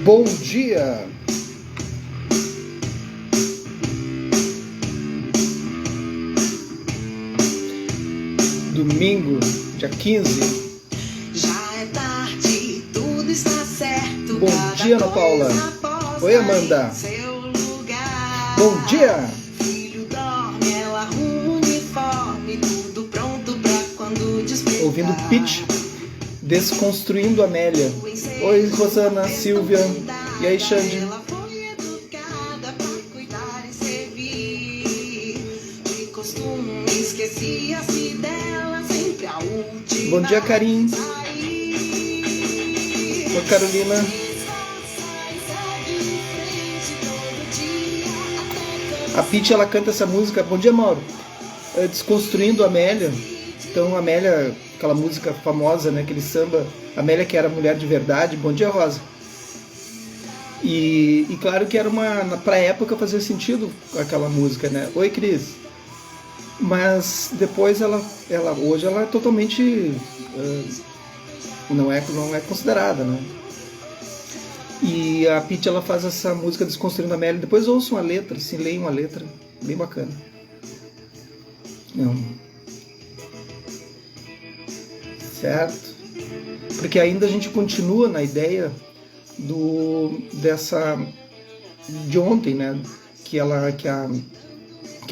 Bom dia! Domingo, dia 15. Já é tarde, tudo está certo. Bom dia, Ana Paula. Oi, Amanda. Bom dia! Filho dorme, ela arruma o uniforme, tudo pronto pra quando despertar. Ouvindo Pitch, Desconstruindo Amélia. Oi, Rosana, Silvia. E aí, Xande? Ela foi educada pra cuidar e servir. De costume, esquecia-se dela, sempre a última. Bom dia, Karim. Oi, Carolina. A Pitty, ela canta essa música. Bom dia, Mauro. Desconstruindo Amélia. Então, Amélia, aquela música famosa, né? Aquele samba. Amélia, que era mulher de verdade. Bom dia, Rosa. E claro que era pra época fazia sentido aquela música, né? Oi, Cris. Mas depois hoje ela é totalmente não é considerada, né? E a Pitty, ela faz essa música Desconstruindo a Amélia. Depois ouçam a letra, assim, leiam a letra, bem bacana. Não. Certo? Porque ainda a gente continua na ideia de ontem, né? Que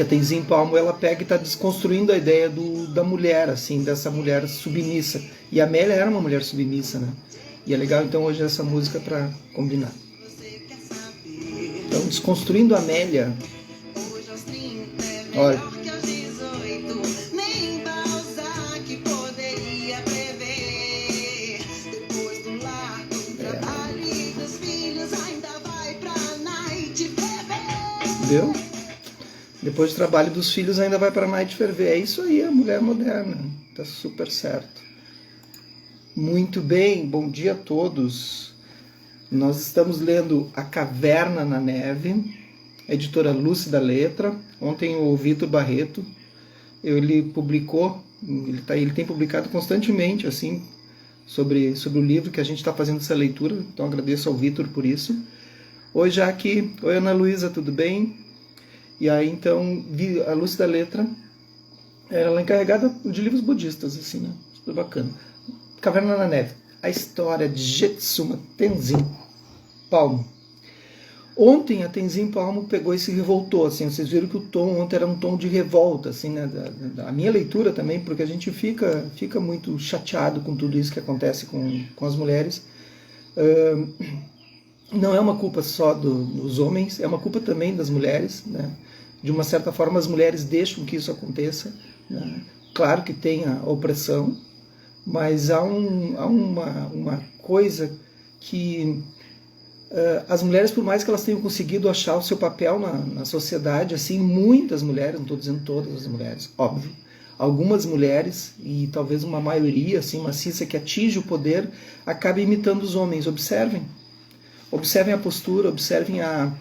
a Tenzin Palmo, ela pega e está desconstruindo a ideia da mulher, assim, dessa mulher submissa. E a Amélia era uma mulher submissa, né? E é legal, então, hoje essa música para combinar. Então, Desconstruindo a Amélia. Olha. Entendeu? Depois do trabalho dos filhos ainda vai para a night ferver. É isso aí, a mulher moderna. Tá super certo. Muito bem, bom dia a todos. Nós estamos lendo A Caverna na Neve, editora Lúcida Letra. Ontem o Vitor Barreto, ele publicou, ele tem publicado constantemente assim sobre o livro, que a gente está fazendo essa leitura. Então agradeço ao Vitor por isso. Oi, Jaque. Oi, Ana Luísa, tudo bem? E aí, então, a Lúcida Letra, ela é encarregada de livros budistas, assim, né? Super bacana. Caverna na Neve, a história de Jetsuma Tenzin Palmo. Ontem a Tenzin Palmo pegou e se revoltou, assim, vocês viram que o tom ontem era um tom de revolta, assim, né? A minha leitura também, porque a gente fica muito chateado com tudo isso que acontece com as mulheres. Não é uma culpa só dos homens, é uma culpa também das mulheres, né? De uma certa forma as mulheres deixam que isso aconteça, né? Claro que tem a opressão, mas há uma coisa que as mulheres, por mais que elas tenham conseguido achar o seu papel na sociedade, assim, muitas mulheres, não estou dizendo todas as mulheres, óbvio, algumas mulheres, e talvez uma maioria assim, maciça, que atinge o poder, acaba imitando os homens. Observem a postura, observem a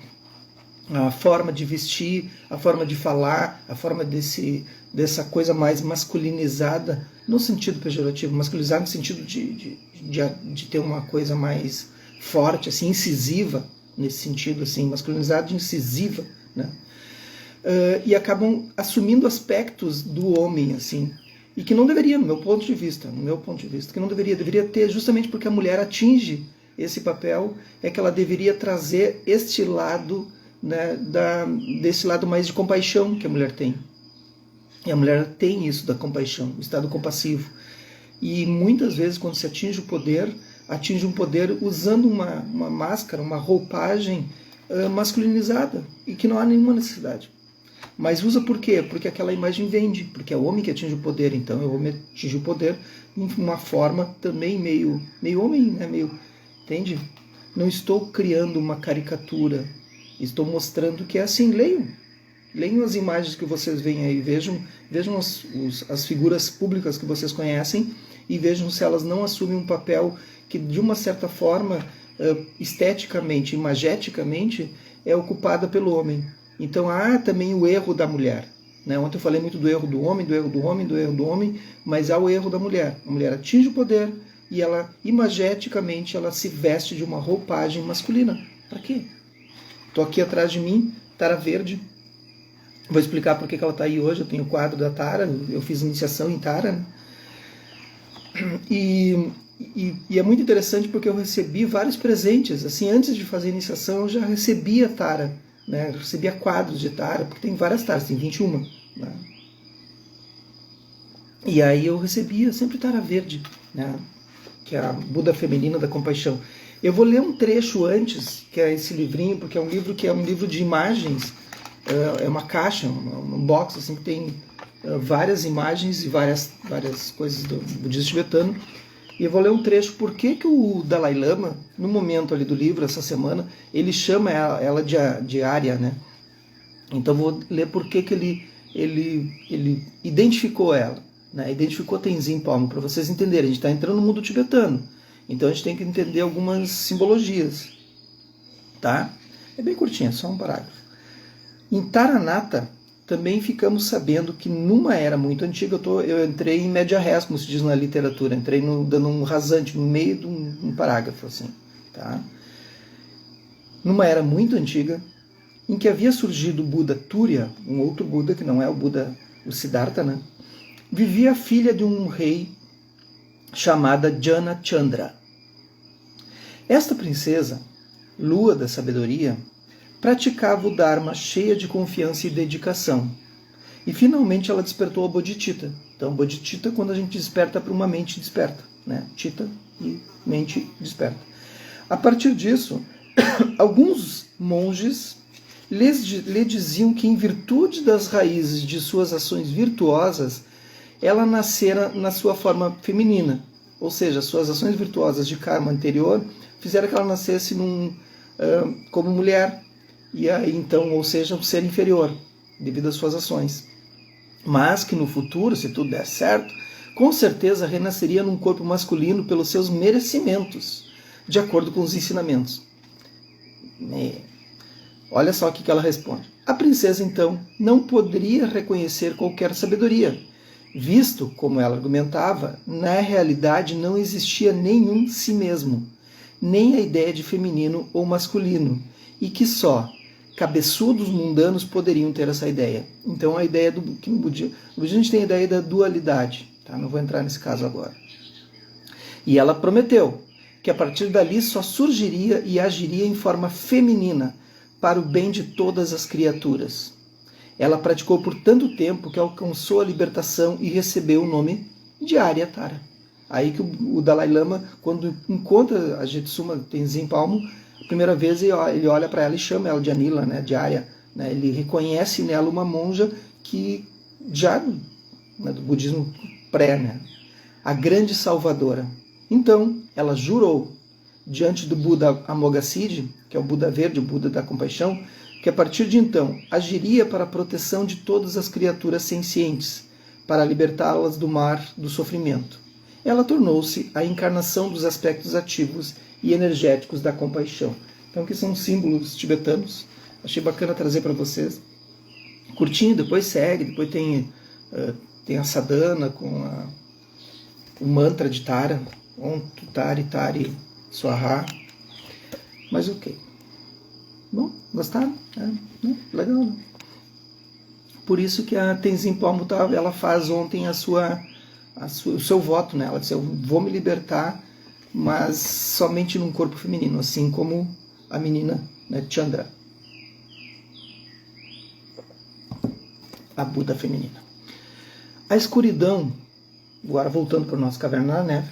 forma de vestir, a forma de falar, a forma dessa coisa mais masculinizada, no sentido pejorativo, masculinizada no sentido de ter uma coisa mais forte, assim, incisiva, nesse sentido, assim, masculinizada e incisiva, né? E acabam assumindo aspectos do homem, assim, e que não deveria, no meu ponto de vista, que não deveria ter, justamente porque a mulher atinge esse papel, é que ela deveria trazer este lado, né, desse lado mais de compaixão que a mulher tem. E a mulher tem isso da compaixão, o estado compassivo. E muitas vezes, quando se atinge um poder usando uma máscara, uma roupagem masculinizada, e que não há nenhuma necessidade. Mas usa por quê? Porque aquela imagem vende, porque é o homem que atinge o poder, então o homem atinge o poder em uma forma também meio homem, né, entende? Não estou criando uma caricatura, estou mostrando que é assim. Leiam as imagens que vocês veem aí, vejam as figuras públicas que vocês conhecem e vejam se elas não assumem um papel que, de uma certa forma, esteticamente, imageticamente, é ocupada pelo homem. Então há também o erro da mulher, né? Ontem eu falei muito do erro do homem, mas há o erro da mulher. A mulher atinge o poder e ela, imageticamente, ela se veste de uma roupagem masculina. Para quê? Estou aqui atrás de mim, Tara Verde. Vou explicar por que ela está aí hoje. Eu tenho o quadro da Tara, eu fiz iniciação em Tara, né? E é muito interessante porque eu recebi vários presentes. Assim, antes de fazer a iniciação, eu já recebia Tara, né? Eu recebia quadros de Tara, porque tem várias Taras, tem 21. Né? E aí eu recebia sempre Tara Verde, né? Que é a Buda Feminina da Compaixão. Eu vou ler um trecho antes, que é esse livrinho, porque é um livro de imagens, é uma caixa, um box assim, que tem várias imagens e várias coisas do budismo tibetano. E eu vou ler um trecho, por que o Dalai Lama, no momento ali do livro, essa semana, ele chama ela de Arya, né? Então eu vou ler por que ele identificou ela, né? Identificou Tenzin Palmo, para vocês entenderem. A gente está entrando no mundo tibetano, então a gente tem que entender algumas simbologias, tá? É bem curtinho, é só um parágrafo. Em Taranata, também ficamos sabendo que numa era muito antiga, eu entrei em média res, como se diz na literatura, entrei dando um rasante no meio de um parágrafo, assim, tá? Numa era muito antiga, em que havia surgido o Buda Turya, um outro Buda, que não é o Buda, o Siddhartha, né? Vivia a filha de um rei chamada Jana Chandra. Esta princesa, lua da sabedoria, praticava o Dharma cheia de confiança e dedicação. E finalmente ela despertou a Bodhicitta. Então, Bodhicitta é quando a gente desperta para uma mente desperta, né? Citta e mente desperta. A partir disso, alguns monges lhe diziam que, em virtude das raízes de suas ações virtuosas, ela nascera na sua forma feminina. Ou seja, suas ações virtuosas de karma anterior fizeram que ela nascesse como mulher. E aí, então, ou seja, um ser inferior, devido às suas ações. Mas que no futuro, se tudo der certo, com certeza renasceria num corpo masculino pelos seus merecimentos, de acordo com os ensinamentos. Olha só o que ela responde. A princesa, então, não poderia reconhecer qualquer sabedoria, visto, como ela argumentava, na realidade não existia nenhum si mesmo, nem a ideia de feminino ou masculino, e que só cabeçudos mundanos poderiam ter essa ideia. Então a ideia que no budismo a gente tem a ideia da dualidade, tá? Não vou entrar nesse caso agora. E ela prometeu que a partir dali só surgiria e agiria em forma feminina para o bem de todas as criaturas. Ela praticou por tanto tempo que alcançou a libertação e recebeu o nome de Aryatara. Aí que o Dalai Lama, quando encontra a Jetsuma Tenzin Palmo, a primeira vez ele olha para ela e chama ela de Anila, né, de Arya. Né, ele reconhece nela uma monja que já do budismo pré, né, a grande salvadora. Então, ela jurou diante do Buda Amoghasiddhi, que é o Buda Verde, o Buda da Compaixão, que a partir de então agiria para a proteção de todas as criaturas sencientes, para libertá-las do mar do sofrimento. Ela tornou-se a encarnação dos aspectos ativos e energéticos da compaixão. Então, que são símbolos tibetanos. Achei bacana trazer para vocês. Curtinho, depois segue, depois tem a sadhana com o mantra de Tara, Om Tari Tari Swaha. Mas ok. Bom, gostaram? Legal, né? Por isso que a Tenzin Palmo ela faz ontem o seu voto, né? Ela disse, eu vou me libertar, mas somente num corpo feminino, assim como a menina, né, Chandra, a Buda feminina. A escuridão, agora voltando para o nosso Caverna da Neve,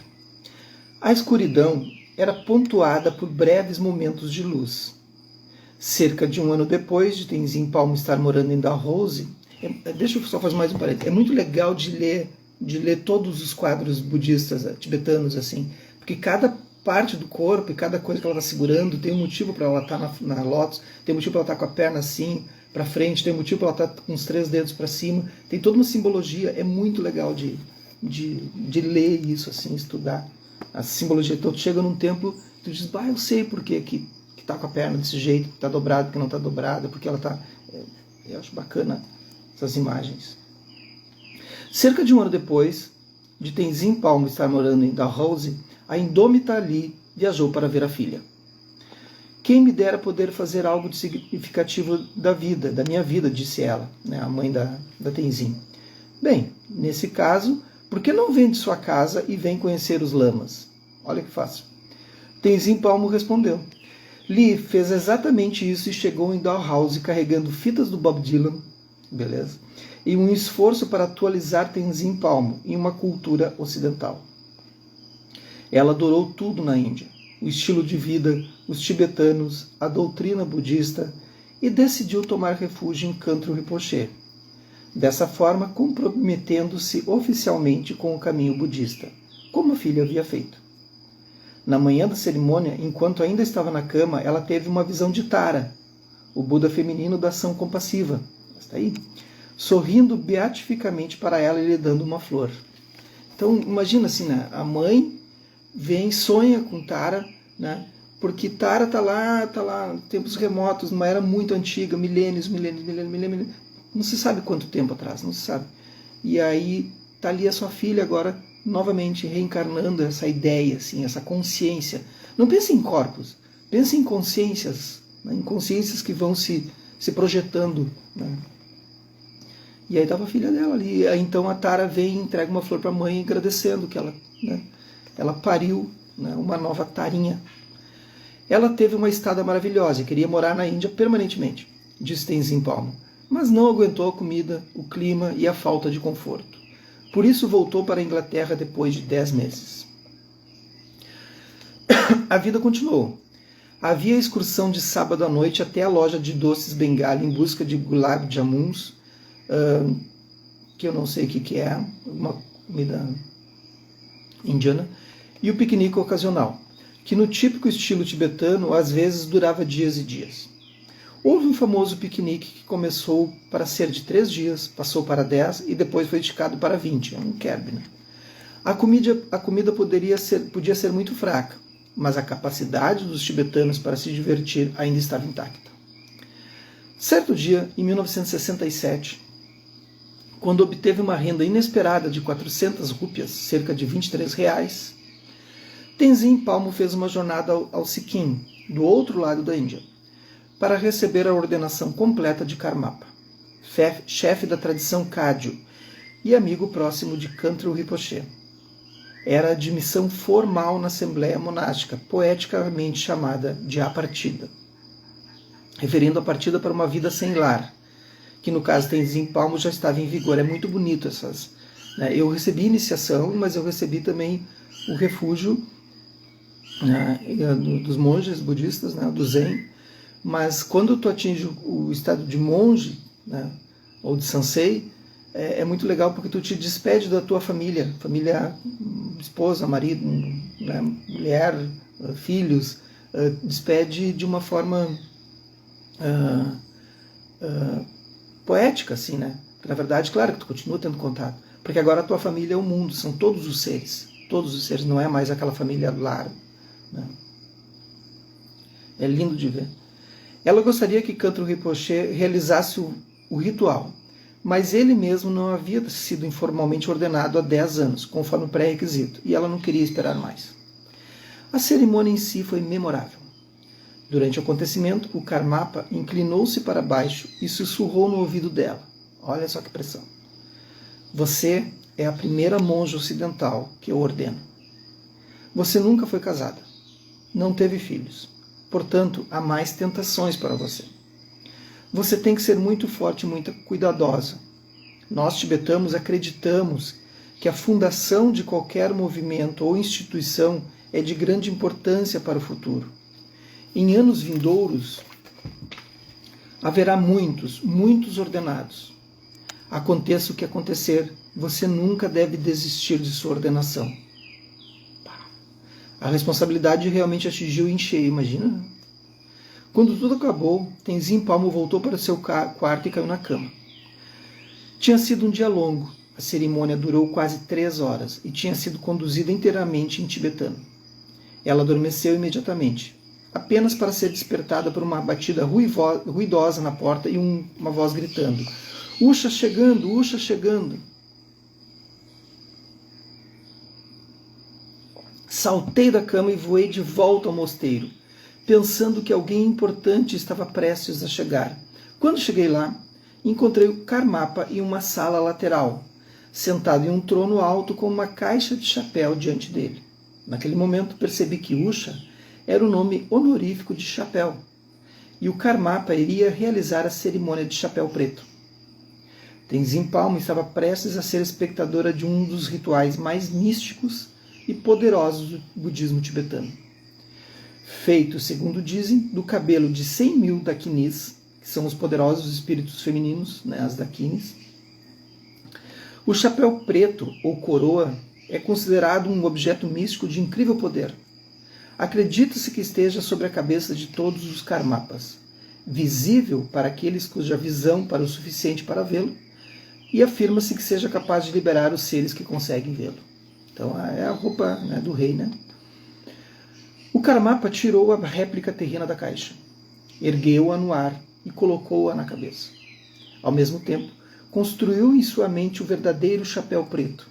a escuridão era pontuada por breves momentos de luz. Cerca de 1 ano depois de Tenzin Palmo estar morando em Dalhousie, deixa eu só fazer mais um parênteses, é muito legal de ler todos os quadros budistas tibetanos, assim, porque cada parte do corpo e cada coisa que ela está segurando tem um motivo para ela estar na lótus, tem um motivo para ela estar com a perna assim, para frente, tem um motivo para ela estar com os 3 dedos para cima, tem toda uma simbologia, é muito legal de ler isso, assim, estudar a simbologia. Então tu chega num templo, tu diz, eu sei por que está com a perna desse jeito, que está dobrada, que não está dobrada, porque ela está... Eu acho bacana essas imagens. Cerca de 1 ano depois de Tenzin Palmo estar morando em Dalhousie, A indômita Ali viajou para ver a filha. Quem me dera poder fazer algo de significativo da minha vida, disse ela, né, a mãe da Tenzin. Bem, nesse caso, por que não vende sua casa e vem conhecer os lamas? Olha que fácil. Tenzin Palmo respondeu. Li fez exatamente isso e chegou em Dalhousie carregando fitas do Bob Dylan, beleza? E um esforço para atualizar Tenzin Palmo em uma cultura ocidental. Ela adorou tudo na Índia, o estilo de vida, os tibetanos, a doutrina budista, e decidiu tomar refúgio em Kantru Rinpoche, dessa forma comprometendo-se oficialmente com o caminho budista, como a filha havia feito. Na manhã da cerimônia, enquanto ainda estava na cama, ela teve uma visão de Tara, o Buda feminino da ação compassiva, está aí, sorrindo beatificamente para ela e lhe dando uma flor. Então, imagina assim, né? A mãe vem, sonha com Tara, né? Porque Tara está lá, tempos remotos, numa era muito antiga, milênios, não se sabe quanto tempo atrás, não se sabe. E aí está ali a sua filha agora, novamente reencarnando essa ideia, assim, essa consciência. Não pense em corpos, pense em consciências, né? Em consciências que vão se projetando, né? E aí estava a filha dela ali. Aí, então a Tara vem e entrega uma flor para a mãe, agradecendo que ela, né, ela pariu, né, uma nova Tarinha. Ela teve uma estada maravilhosa e queria morar na Índia permanentemente, disse Tenzin Palmo, mas não aguentou a comida, o clima e a falta de conforto. Por isso voltou para a Inglaterra depois de 10 meses. A vida continuou. Havia excursão de sábado à noite até a loja de doces Bengali em busca de gulab jamuns, que eu não sei o que é, uma comida indiana, e o piquenique ocasional, que no típico estilo tibetano às vezes durava dias e dias. Houve um famoso piquenique que começou para ser de 3 dias, passou para 10 e depois foi esticado para 20, um kerb, né? A comida podia ser muito fraca, mas a capacidade dos tibetanos para se divertir ainda estava intacta. Certo dia, em 1967, quando obteve uma renda inesperada de 400 rúpias, cerca de R$23, Tenzin Palmo fez uma jornada ao Sikkim, do outro lado da Índia, para receber a ordenação completa de Karmapa, chefe da tradição Kagyu e amigo próximo de Kantru Rinpoche. Era a admissão formal na Assembleia Monástica, poeticamente chamada de A Partida, referindo a partida para uma vida sem lar, que no caso Tenzin Palmo já estava em vigor. É muito bonito essas, né? Eu recebi iniciação, mas eu recebi também o refúgio, né, dos monges budistas, né, do Zen. Mas quando tu atinge o estado de monge, né, ou de sansei, é muito legal porque tu te despede da tua família, esposa, marido, né, mulher, filhos, despede de uma forma poética, assim, né? Porque, na verdade, claro que tu continua tendo contato, porque agora a tua família é o mundo, são todos os seres, não é mais aquela família lar, né? É lindo de ver. Ela gostaria que Kantru Rinpoche realizasse o ritual, mas ele mesmo não havia sido informalmente ordenado há 10 anos, conforme o pré-requisito, e ela não queria esperar mais. A cerimônia em si foi memorável. Durante o acontecimento, o Karmapa inclinou-se para baixo e sussurrou no ouvido dela. Olha só que pressão. Você é a primeira monja ocidental que eu ordeno. Você nunca foi casada. Não teve filhos. Portanto, há mais tentações para você. Você tem que ser muito forte e muito cuidadosa. Nós tibetanos acreditamos que a fundação de qualquer movimento ou instituição é de grande importância para o futuro. Em anos vindouros, haverá muitos ordenados. Aconteça o que acontecer, você nunca deve desistir de sua ordenação. A responsabilidade realmente atingiu em cheio, imagina? Quando tudo acabou, Tenzin Palmo voltou para seu quarto e caiu na cama. Tinha sido um dia longo, a cerimônia durou quase 3 horas e tinha sido conduzida inteiramente em tibetano. Ela adormeceu imediatamente, apenas para ser despertada por uma batida ruidosa na porta e uma voz gritando: Usha chegando, Usha chegando. Saltei da cama e voei de volta ao mosteiro, pensando que alguém importante estava prestes a chegar. Quando cheguei lá, encontrei o Karmapa em uma sala lateral, sentado em um trono alto com uma caixa de chapéu diante dele. Naquele momento percebi que Usha era o nome honorífico de chapéu, e o Karmapa iria realizar a cerimônia de chapéu preto. Tenzin Palmo estava prestes a ser espectadora de um dos rituais mais místicos e poderosos do budismo tibetano. Feito, segundo dizem, do cabelo de 100.000 dakinis, que são os poderosos espíritos femininos, as dakinis. O chapéu preto, ou coroa, é considerado um objeto místico de incrível poder. Acredita-se que esteja sobre a cabeça de todos os Karmapas, visível para aqueles cuja visão para o suficiente para vê-lo, e afirma-se que seja capaz de liberar os seres que conseguem vê-lo. Então é a roupa do rei, O Karmapa tirou a réplica terrena da caixa, ergueu-a no ar e colocou-a na cabeça. Ao mesmo tempo, construiu em sua mente o verdadeiro chapéu preto,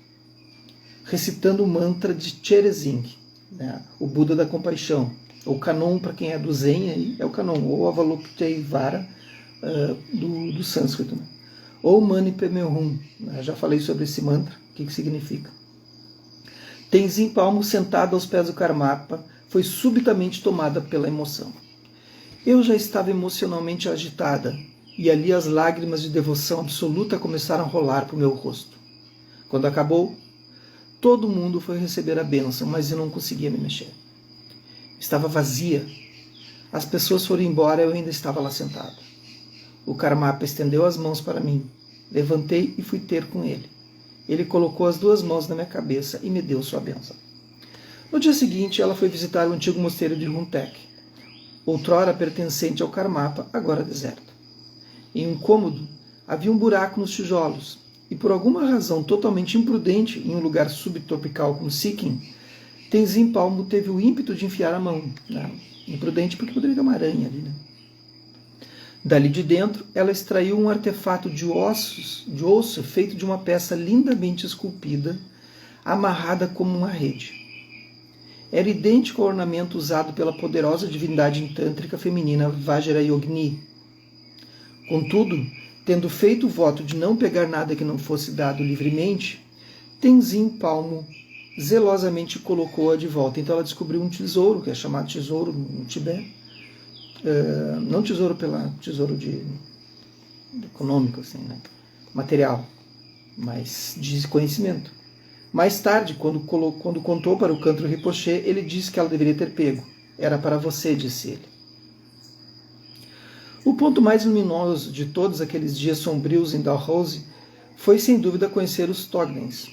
recitando o mantra de Cherezing, o Buda da compaixão, ou Kanon, para quem é do Zen, aí é o Kanon, ou Avalokiteshvara do sânscrito, ou Mani Padme Hum. Já falei sobre esse mantra, o que significa. Tenzin Palmo, sentada aos pés do Karmapa, foi subitamente tomada pela emoção. Eu já estava emocionalmente agitada, e ali as lágrimas de devoção absoluta começaram a rolar para o meu rosto. Quando acabou, todo mundo foi receber a bênção, mas eu não conseguia me mexer. Estava vazia. As pessoas foram embora e eu ainda estava lá sentado. O Karmapa estendeu as mãos para mim. Levantei e fui ter com ele. Ele colocou as 2 mãos na minha cabeça e me deu sua bênção. No dia seguinte, ela foi visitar o antigo mosteiro de Rumtek, outrora pertencente ao Karmapa, agora deserto. Em um cômodo, havia um buraco nos tijolos, e por alguma razão totalmente imprudente em um lugar subtropical como Sikkim, Tenzin Palmo teve o ímpeto de enfiar a mão. Imprudente porque poderia ter uma aranha ali. Dali de dentro, ela extraiu um artefato de osso feito de uma peça lindamente esculpida, amarrada como uma rede. Era idêntico ao ornamento usado pela poderosa divindade tântrica feminina Vajrayogini. Contudo, tendo feito o voto de não pegar nada que não fosse dado livremente, Tenzin Palmo zelosamente colocou-a de volta. Então ela descobriu um tesouro, que é chamado tesouro no Tibete. Não tesouro econômico, assim, material, mas de conhecimento. Mais tarde, quando contou para o Kantro Rinpoche, ele disse que ela deveria ter pego. Era para você, disse ele. O ponto mais luminoso de todos aqueles dias sombrios em Dalhousie foi, sem dúvida, conhecer os Togdens.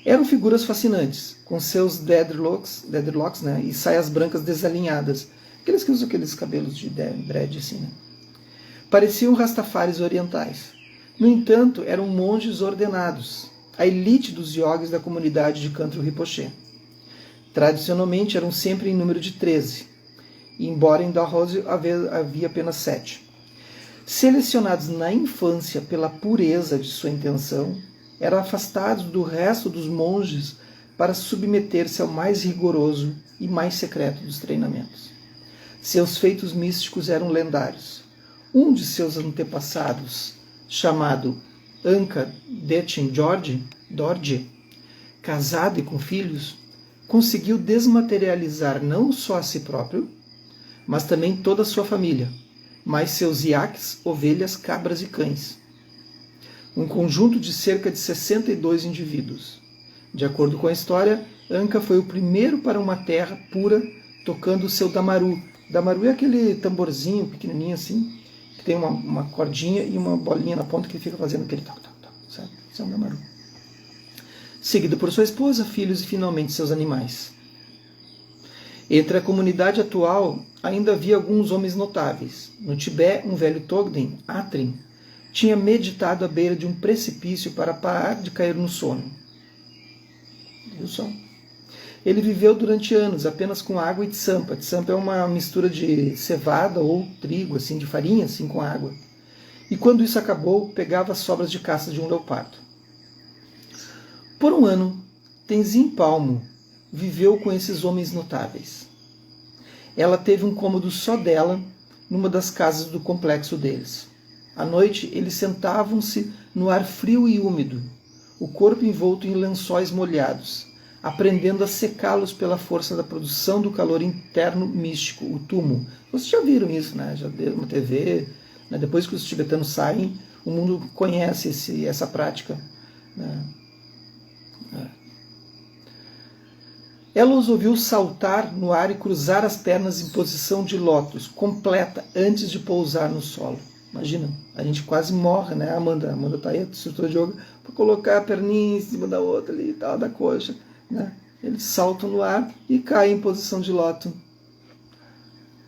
Eram figuras fascinantes, com seus dreadlocks, e saias brancas desalinhadas, aqueles que usam aqueles cabelos de dread, assim, Pareciam rastafares orientais. No entanto, eram monges ordenados, a elite dos yogis da comunidade de Kantro Rinpoche. Tradicionalmente, eram sempre em número de 13, embora em Dalhousie havia apenas 7. Selecionados na infância pela pureza de sua intenção, eram afastados do resto dos monges para submeter-se ao mais rigoroso e mais secreto dos treinamentos. Seus feitos místicos eram lendários. Um de seus antepassados, chamado Anka Dechen Dorje, casado e com filhos, conseguiu desmaterializar não só a si próprio, mas também toda a sua família, mais seus iaques, ovelhas, cabras e cães. Um conjunto de cerca de 62 indivíduos. De acordo com a história, Anka foi o primeiro para uma terra pura tocando o seu damaru. Damaru é aquele tamborzinho pequenininho assim, que tem uma cordinha e uma bolinha na ponta que fica fazendo aquele toc, toc, toc, sabe? Isso é um damaru. Seguido por sua esposa, filhos e finalmente seus animais. Entre a comunidade atual, ainda havia alguns homens notáveis. No Tibete, um velho Togden, Atrin, tinha meditado à beira de um precipício para parar de cair no sono. Viu só? Ele viveu durante anos apenas com água e tsampa. Tsampa é uma mistura de cevada ou trigo, assim, de farinha, assim, com água. E quando isso acabou, pegava as sobras de caça de um leopardo. Por um ano, Tenzin Palmo viveu com esses homens notáveis. Ela teve um cômodo só dela numa das casas do complexo deles. À noite, eles sentavam-se no ar frio e úmido, o corpo envolto em lençóis molhados, aprendendo a secá-los pela força da produção do calor interno místico, o tumo. Vocês já viram isso, né? Já viram na TV, né? Depois que os tibetanos saem, o mundo conhece essa prática, né? Ela os ouviu saltar no ar e cruzar as pernas em posição de lótus, completa, antes de pousar no solo. Imagina, a gente quase morre, né? A Amanda tá aí, instrutora de yoga, para colocar a perninha em cima da outra ali e tal, da coxa, né? Eles saltam no ar e caem em posição de lótus,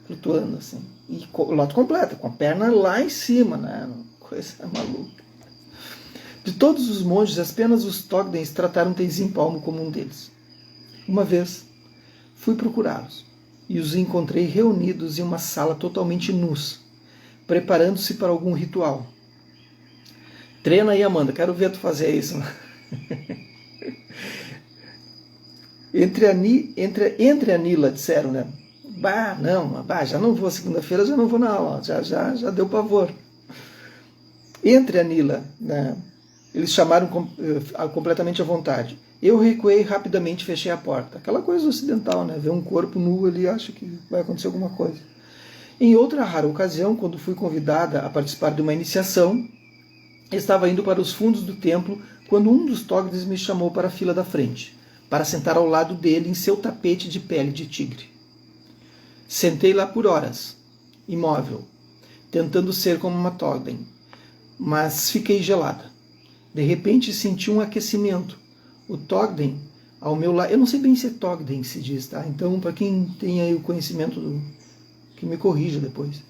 flutuando assim. E lótus completa, com a perna lá em cima, né? Coisa maluca. De todos os monges, apenas os Togdens trataram Tenzin Palmo como um deles. Uma vez, fui procurá-los e os encontrei reunidos em uma sala totalmente nus, preparando-se para algum ritual. Treina aí, Amanda, quero ver tu fazer isso. Entre a Nila, disseram, né? Já não vou segunda-feira, já não vou na aula, já deu pavor. Entre a Nila, né? Eles chamaram completamente à vontade. Eu recuei rapidamente e fechei a porta. Aquela coisa ocidental, né? Ver um corpo nu ali, acha que vai acontecer alguma coisa. Em outra rara ocasião, quando fui convidada a participar de uma iniciação, estava indo para os fundos do templo quando um dos Togdens me chamou para a fila da frente, para sentar ao lado dele em seu tapete de pele de tigre. Sentei lá por horas, imóvel, tentando ser como uma Togden, mas fiquei gelada. De repente senti um aquecimento. O Togden ao meu lado, eu não sei bem se é Togden se diz, tá? Então, para quem tem aí o conhecimento, que me corrija depois.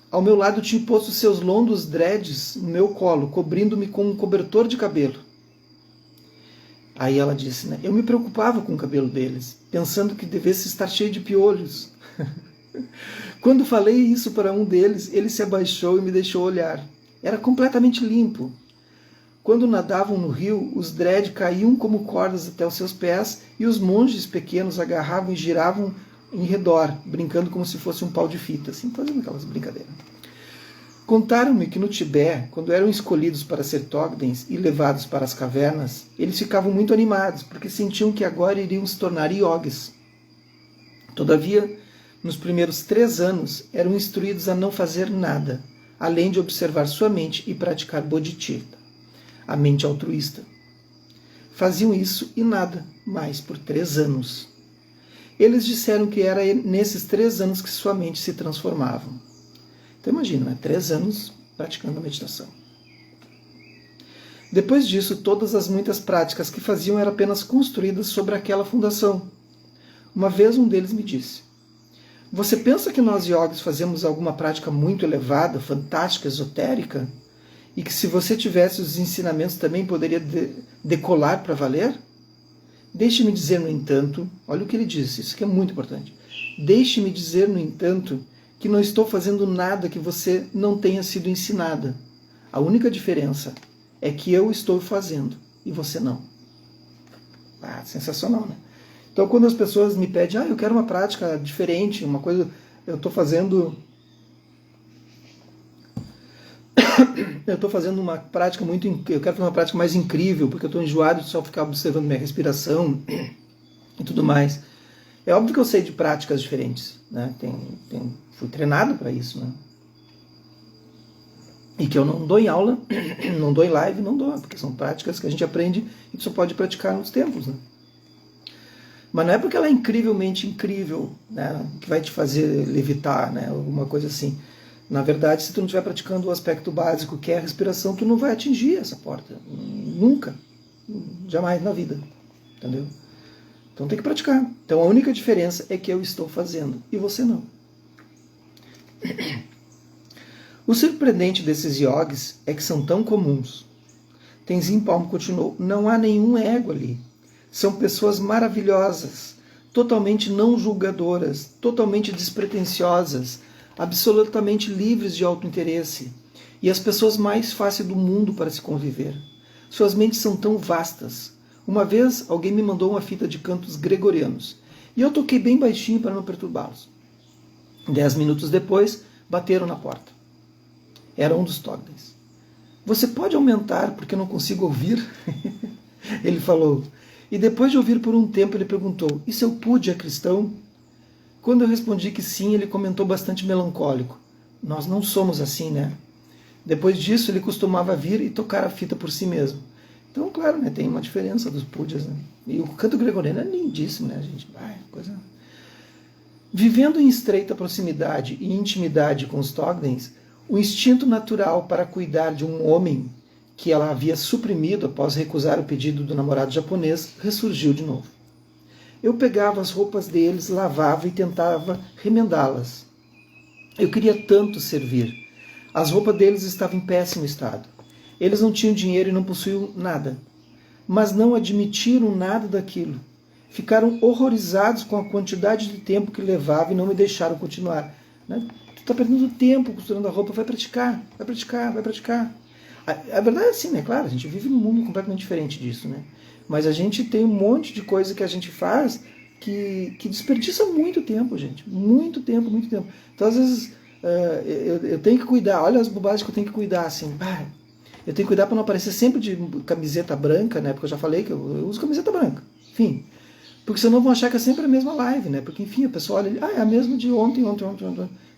Ao meu lado tinha posto seus longos dreads no meu colo, cobrindo-me com um cobertor de cabelo. Aí ela disse, né? Eu me preocupava com o cabelo deles, pensando que devesse estar cheio de piolhos. Quando falei isso para um deles, ele se abaixou e me deixou olhar. Era completamente limpo. Quando nadavam no rio, os dread caíam como cordas até os seus pés e os monges pequenos agarravam e giravam em redor, brincando como se fosse um pau de fita, assim, fazendo aquelas brincadeiras. Contaram-me que no Tibete, quando eram escolhidos para ser Togdens e levados para as cavernas, eles ficavam muito animados, porque sentiam que agora iriam se tornar yogis. Todavia, nos primeiros 3 anos, eram instruídos a não fazer nada, além de observar sua mente e praticar bodhicitta, a mente altruísta. Faziam isso e nada mais por 3 anos. Eles disseram que era nesses 3 anos que sua mente se transformava. Então imagina, né? 3 anos praticando a meditação. Depois disso, todas as muitas práticas que faziam eram apenas construídas sobre aquela fundação. Uma vez um deles me disse, você pensa que nós yogis fazemos alguma prática muito elevada, fantástica, esotérica? E que se você tivesse os ensinamentos também poderia decolar para valer? Deixe-me dizer, no entanto, olha o que ele disse, isso que é muito importante. Deixe-me dizer, no entanto, que não estou fazendo nada que você não tenha sido ensinada. A única diferença é que eu estou fazendo e você não. Sensacional, né? Então, quando as pessoas me pedem, eu quero uma prática diferente, uma coisa, eu estou fazendo uma prática eu quero fazer uma prática mais incrível, porque eu estou enjoado de só ficar observando minha respiração e tudo mais. É óbvio que eu sei de práticas diferentes, né? Fui treinado para isso, né? E que eu não dou em aula, não dou em live, não dou, porque são práticas que a gente aprende e que só pode praticar nos templos, né? Mas não é porque ela é incrivelmente incrível, né, que vai te fazer levitar, né, alguma coisa assim. Na verdade, se tu não estiver praticando o aspecto básico, que é a respiração, tu não vai atingir essa porta. Nunca. Jamais na vida. Entendeu? Então tem que praticar. Então a única diferença é que eu estou fazendo e você não. O surpreendente desses yogis é que são tão comuns. Tenzin Palmo continuou, não há nenhum ego ali. São pessoas maravilhosas, totalmente não julgadoras, totalmente despretensiosas, absolutamente livres de autointeresse, e as pessoas mais fáceis do mundo para se conviver. Suas mentes são tão vastas, Uma vez alguém me mandou uma fita de cantos gregorianos e eu toquei bem baixinho para não perturbá-los. 10 minutos depois, bateram na porta. Era um dos Togdens. Você pode aumentar porque eu não consigo ouvir? Ele falou. E depois de ouvir por um tempo, ele perguntou, e seu Pudgy é cristão? Quando eu respondi que sim, ele comentou bastante melancólico. Nós não somos assim, né? Depois disso, ele costumava vir e tocar a fita por si mesmo. Então, claro, né, tem uma diferença dos Pudgys, né? E o canto gregoriano é lindíssimo, né, gente? Vai, coisa... Vivendo em estreita proximidade e intimidade com os Togdens, o instinto natural para cuidar de um homem que ela havia suprimido após recusar o pedido do namorado japonês ressurgiu de novo. Eu pegava as roupas deles, lavava e tentava remendá-las. Eu queria tanto servir. As roupas deles estavam em péssimo estado. Eles não tinham dinheiro e não possuíam nada. Mas não admitiram nada daquilo. Ficaram horrorizados com a quantidade de tempo que levava e não me deixaram continuar. Né? Tu está perdendo tempo costurando a roupa, vai praticar, vai praticar, vai praticar. A verdade é assim, né? Claro, a gente vive num mundo completamente diferente disso, né? Mas a gente tem um monte de coisa que a gente faz que desperdiça muito tempo, gente. Muito tempo, muito tempo. Então, às vezes, eu tenho que cuidar. Olha as bobagens que eu tenho que cuidar, assim. Eu tenho que cuidar para não aparecer sempre de camiseta branca, né? Porque eu já falei que eu uso camiseta branca. Enfim. Porque senão vão achar que é sempre a mesma live, né? Porque, enfim, a pessoa olha, é a mesma de ontem,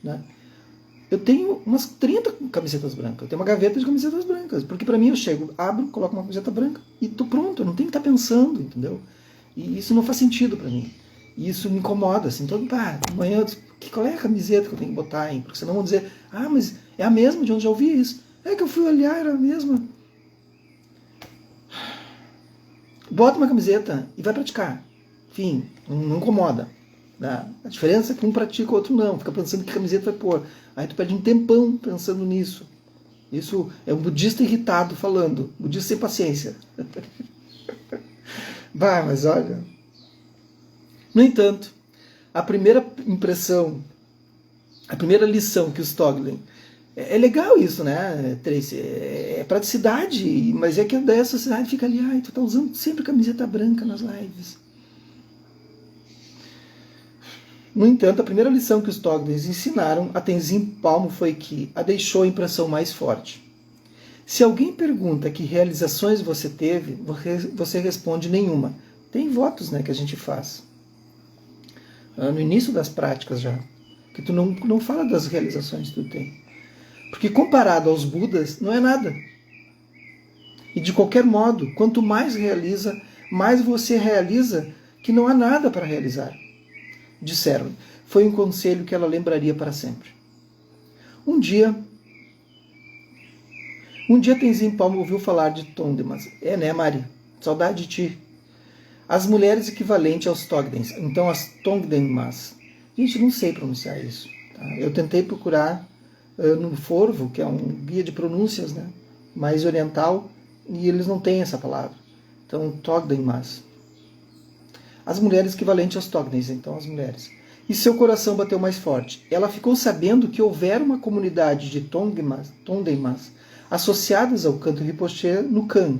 né? Eu tenho umas 30 camisetas brancas. Eu tenho uma gaveta de camisetas brancas. Porque para mim eu chego, abro, coloco uma camiseta branca e tô pronto. Eu não tenho que estar pensando, entendeu? E isso não faz sentido para mim. E isso me incomoda, assim. Então, amanhã, qual é a camiseta que eu tenho que botar, hein? Porque senão vão dizer, mas é a mesma de onde eu ouvi isso. É que eu fui olhar, era a mesma. Bota uma camiseta e vai praticar. Enfim, não incomoda. Né? A diferença é que um pratica, o outro não. Fica pensando que camiseta vai pôr. Aí tu perde um tempão pensando nisso. Isso é um budista irritado falando. Budista sem paciência. Mas olha... No entanto, a primeira impressão, a primeira lição que os Togden... É legal isso, né, Tracy? É praticidade, mas é que daí a sociedade fica ali, tu tá usando sempre camiseta branca nas lives. No entanto, a primeira lição que os Togdens ensinaram a Tenzin Palmo foi que a deixou a impressão mais forte. Se alguém pergunta que realizações você teve, você responde nenhuma. Tem votos, né, que a gente faz. No início das práticas já. Que tu não fala das realizações que tu tem. Porque comparado aos Budas, não é nada. E de qualquer modo, quanto mais realiza, mais você realiza que não há nada para realizar. Disseram. Foi um conselho que ela lembraria para sempre. Um dia Tenzin Palmo ouviu falar de Tondemas. Né, Mari? Saudade de ti. As mulheres equivalentes aos Togdens. Então, as Tongdenmas. Gente, não sei pronunciar isso. Tá? Eu tentei procurar no Forvo, que é um guia de pronúncias, né, mais oriental, e eles não têm essa palavra. Então, Togdenmas. As mulheres equivalentes aos Togdens, então as mulheres. E seu coração bateu mais forte. Ela ficou sabendo que houvera uma comunidade de Tondenmas associadas ao canto Rinpoche no Kan.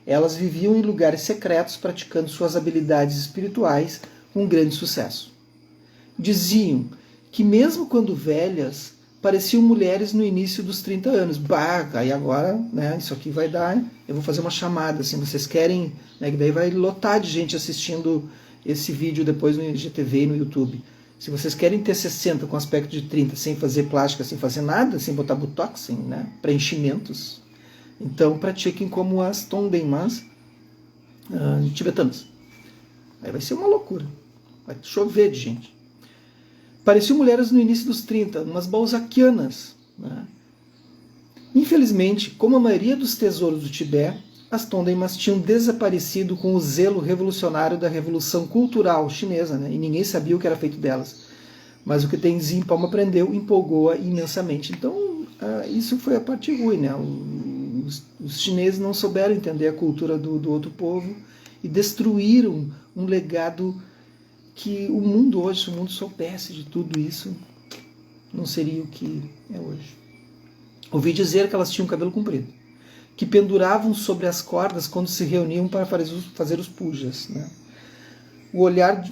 Elas viviam em lugares secretos praticando suas habilidades espirituais com grande sucesso. Diziam que mesmo quando velhas, pareciam mulheres no início dos 30 anos. Aí agora, né, isso aqui vai dar... Eu vou fazer uma chamada, assim, vocês querem... Né, que daí vai lotar de gente assistindo esse vídeo depois no IGTV e no YouTube. Se vocês querem ter 60 com aspecto de 30, sem fazer plástica, sem fazer nada, sem botar botox, sem, né, preenchimentos, então pratiquem como as Tondenmas tibetanas. Aí vai ser uma loucura. Vai chover de gente. Pareciam mulheres no início dos 30, umas balzaquianas. Né? Infelizmente, como a maioria dos tesouros do Tibete, as Tondenmas tinham desaparecido com o zelo revolucionário da Revolução Cultural Chinesa, né? E ninguém sabia o que era feito delas. Mas o que Tenzin Palmo aprendeu empolgou-a imensamente. Então, isso foi a parte ruim. Né? Os chineses não souberam entender a cultura do outro povo e destruíram um legado que o mundo hoje, se o mundo soubesse de tudo isso, não seria o que é hoje. Ouvi dizer que elas tinham cabelo comprido, que penduravam sobre as cordas quando se reuniam para fazer os pujas. Né? O olhar,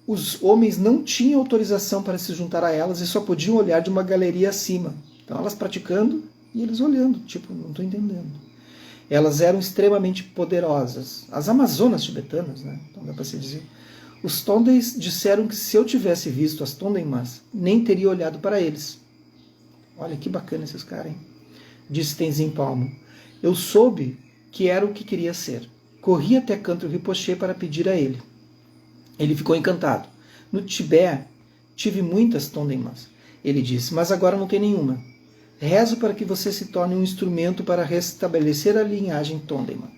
os homens não tinham autorização para se juntar a elas e só podiam olhar de uma galeria acima. Então elas praticando e eles olhando, tipo, não estou entendendo. Elas eram extremamente poderosas. As amazonas tibetanas, né? Então dá para se dizer. Os Tondeis disseram que se eu tivesse visto as Tondeimas, nem teria olhado para eles. Olha que bacana esses caras, hein? Disse Tenzin Palmo. Eu soube que era o que queria ser. Corri até Kantro Rinpoche para pedir a ele. Ele ficou encantado. No Tibete, tive muitas Tondeimas. Ele disse, mas agora não tem nenhuma. Rezo para que você se torne um instrumento para restabelecer a linhagem Tondema.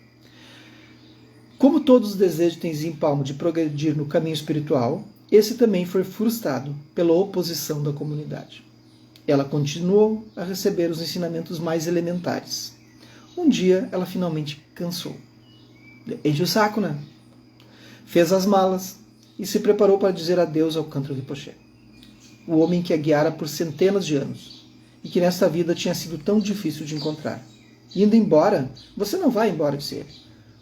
Como todos os desejos de Tenzin Palmo de progredir no caminho espiritual, esse também foi frustrado pela oposição da comunidade. Ela continuou a receber os ensinamentos mais elementares. Um dia, ela finalmente cansou. Enche o saco, né? Fez as malas e se preparou para dizer adeus ao Kantro Rinpoche, o homem que a guiara por centenas de anos e que nesta vida tinha sido tão difícil de encontrar. Indo embora? Você não vai embora, disse ele.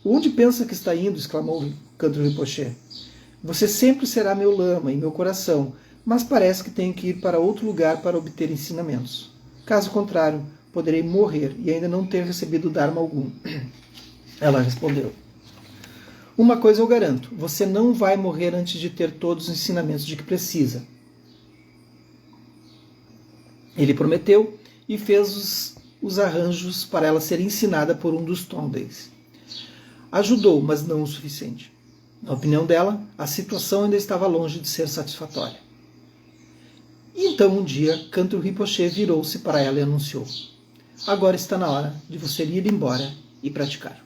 Onde pensa que está indo? Exclamou Kantro Rinpoche. Você sempre será meu lama em meu coração, mas parece que tenho que ir para outro lugar para obter ensinamentos. Caso contrário, poderei morrer e ainda não ter recebido dharma algum. Ela respondeu. Uma coisa eu garanto, você não vai morrer antes de ter todos os ensinamentos de que precisa. Ele prometeu e fez os arranjos para ela ser ensinada por um dos Tondeis. Ajudou, mas não o suficiente. Na opinião dela, a situação ainda estava longe de ser satisfatória. E então um dia, Kantro Rinpoche virou-se para ela e anunciou: agora está na hora de você ir embora e praticar.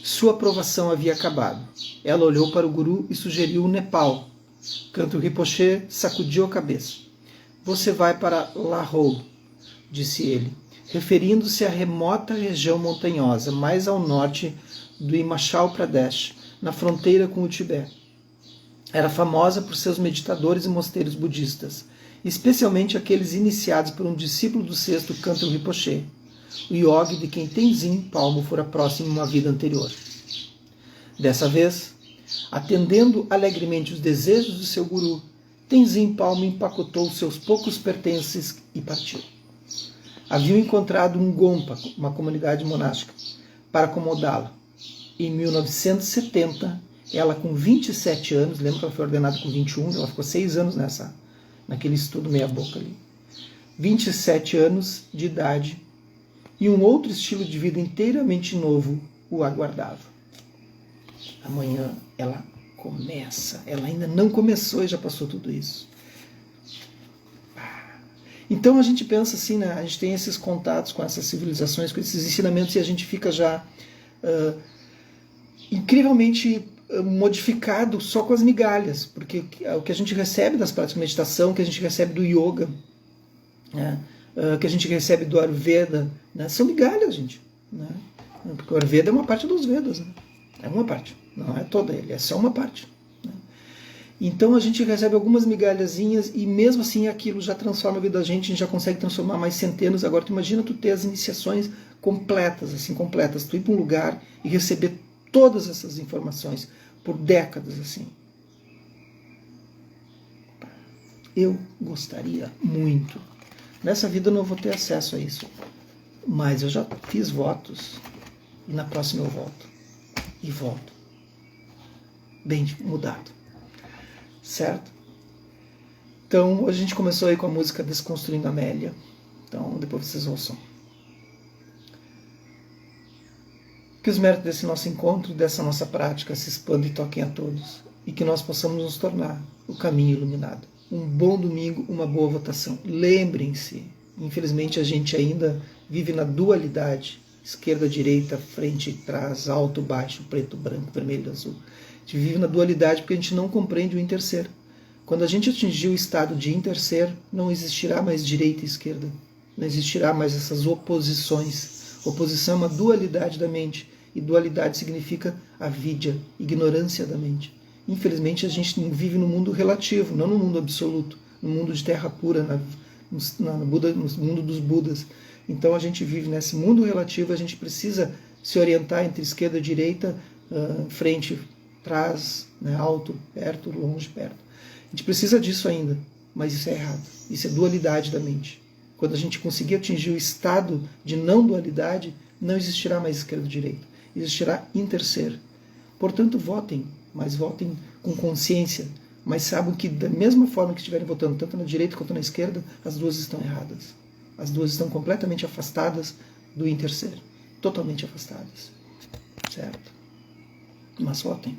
Sua aprovação havia acabado. Ela olhou para o guru e sugeriu o Nepal. Kantro Rinpoche sacudiu a cabeça. Você vai para Lahore, disse ele, referindo-se à remota região montanhosa, mais ao norte do Himachal Pradesh, na fronteira com o Tibete. Era famosa por seus meditadores e mosteiros budistas, especialmente aqueles iniciados por um discípulo do sexto Kantro Rinpoche, o yogi de quem Tenzin Palmo fora próximo em uma vida anterior. Dessa vez, atendendo alegremente os desejos do seu guru, Tenzin Palmo empacotou seus poucos pertences e partiu. Haviam encontrado um Gompa, uma comunidade monástica, para acomodá-la. Em 1970, ela com 27 anos, lembra que ela foi ordenada com 21, ela ficou 6 anos naquele estudo meia boca ali. 27 anos de idade e um outro estilo de vida inteiramente novo o aguardava. Amanhã ela começa, ela ainda não começou e já passou tudo isso. Então a gente pensa assim, né? A gente tem esses contatos com essas civilizações, com esses ensinamentos e a gente fica já incrivelmente modificado só com as migalhas, porque o que a gente recebe das práticas de meditação, o que a gente recebe do yoga, né? O que a gente recebe do Ayurveda, né? São migalhas, gente. Né? Porque o Ayurveda é uma parte dos Vedas, né? É uma parte, não é toda ele, é só uma parte. Né? Então a gente recebe algumas migalhazinhas e mesmo assim aquilo já transforma a vida da gente, a gente já consegue transformar mais centenas. Agora tu imagina tu ter as iniciações completas, assim, completas, tu ir para um lugar e receber todas essas informações por décadas, assim. Eu gostaria muito. Nessa vida eu não vou ter acesso a isso, mas eu já fiz votos e na próxima eu volto. E volto. Bem mudado. Certo? Então, a gente começou aí com a música Desconstruindo Amélia. Então, depois vocês ouçam. Que os méritos desse nosso encontro, dessa nossa prática, se expandam e toquem a todos. E que nós possamos nos tornar o caminho iluminado. Um bom domingo, uma boa votação. Lembrem-se, infelizmente a gente ainda vive na dualidade. Esquerda, direita, frente e trás, alto, baixo, preto, branco, vermelho, azul. A gente vive na dualidade porque a gente não compreende o interser. Quando a gente atingir o estado de interser, não existirá mais direita e esquerda. Não existirá mais essas oposições. Oposição é uma dualidade da mente. E dualidade significa avidya, ignorância da mente. Infelizmente a gente vive no mundo relativo, não no mundo absoluto. No mundo de terra pura, no mundo dos Budas. Então a gente vive nesse mundo relativo, a gente precisa se orientar entre esquerda e direita, frente, trás, né, alto, perto, longe, perto. A gente precisa disso ainda, mas isso é errado. Isso é dualidade da mente. Quando a gente conseguir atingir o estado de não dualidade, não existirá mais esquerda e direita. Existirá interser. Portanto, votem, mas votem com consciência. Mas saibam que da mesma forma que estiverem votando, tanto na direita quanto na esquerda, as duas estão erradas. As duas estão completamente afastadas do interser. Totalmente afastadas. Certo? Mas votem.